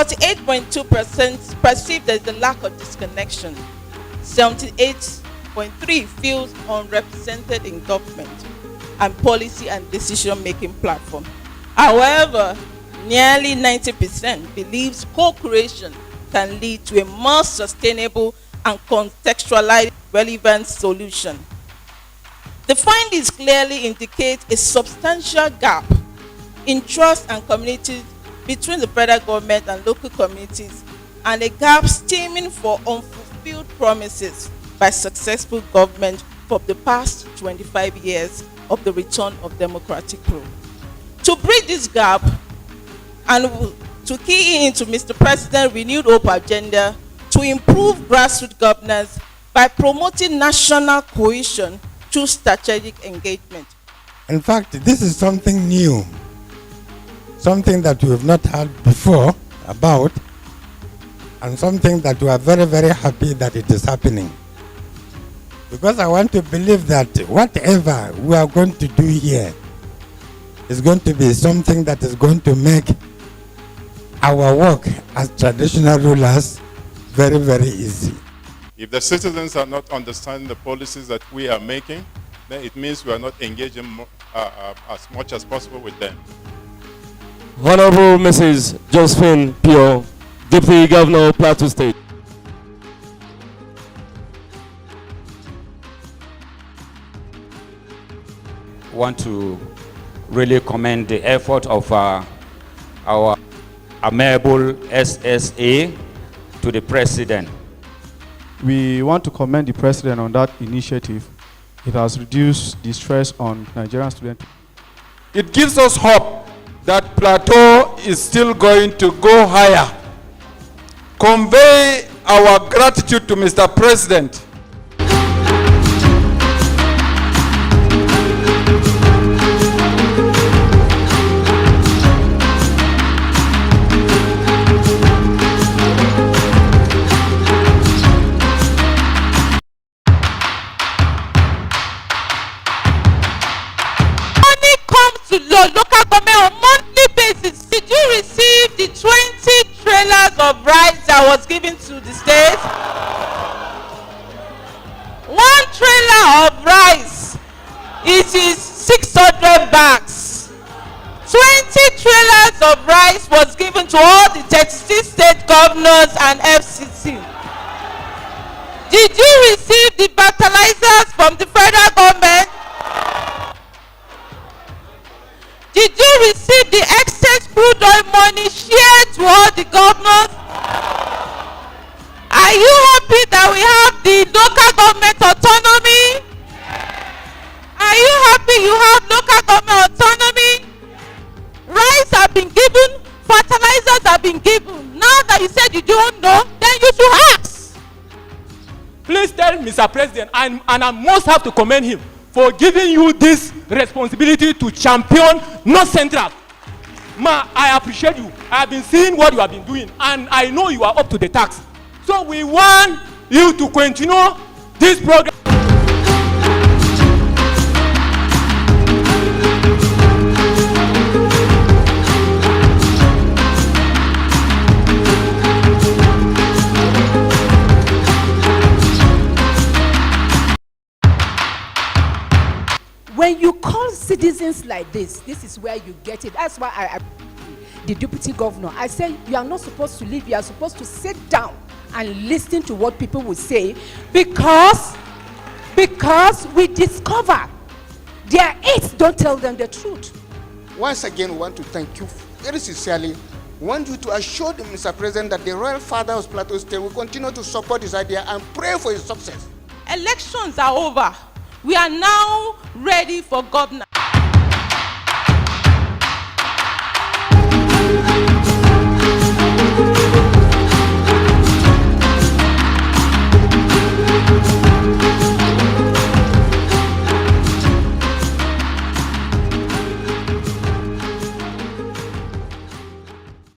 48.2% perceive there is a lack of disconnection. 78.3% feels unrepresented in government and policy and decision-making platform. However, nearly 90% believes co-creation can lead to a more sustainable and contextualized relevant solution. The findings clearly indicate a substantial gap in trust and community between the federal government and local communities, and a gap stemming for unfulfilled promises by successful government for the past 25 years of the return of democratic rule. To bridge this gap and to key into Mr. President's renewed hope agenda to improve grassroots governance by promoting national cohesion through strategic engagement. In fact, this is something new, something that we have not heard before about, and something that we are very, very happy that it is happening. Because I want to believe that whatever we are going to do here is going to be something that is going to make our work as traditional rulers very, very easy. If the citizens are not understanding the policies that we are making, then it means we are not engaging as much as possible with them. Honorable Mrs. Josephine Pio, Deputy Governor of Plateau State. Want to really commend the effort of our amiable SSA to the President. We want to commend the President on that initiative. It has reduced the stress on Nigerian students. It gives us hope that Plateau is still going to go higher. Convey our gratitude to Mr. President. To local government on monthly basis, did you receive the 20 trailers of rice that was given to the state? One trailer of rice, it is 600 bags. 20 trailers of rice was given to all the 36 state governors and FCC. Did you receive the fertilizers from the federal government? Did you receive the excess crude oil money shared to all the governors? Are you happy that we have the local government autonomy? Are you happy you have local government autonomy? Rice have been given, fertilizers have been given. Now that you said you don't know, then you should ask. Please tell Mr. President, and I must have to commend him for giving you this responsibility to champion North Central. Ma, I appreciate you. I have been seeing what you have been doing, and I know you are up to the task. So we want you to continue this program. When you call citizens like this is where you get it. That's why the deputy governor, I said you are not supposed to leave, you are supposed to sit down and listen to what people will say, because we discover their aides don't tell them the truth. Once again, we want to thank you very sincerely. We want you to assure the Mr. President that the Royal Father of Plateau State will continue to support his idea and pray for his success. Elections are over. We are now ready for governance.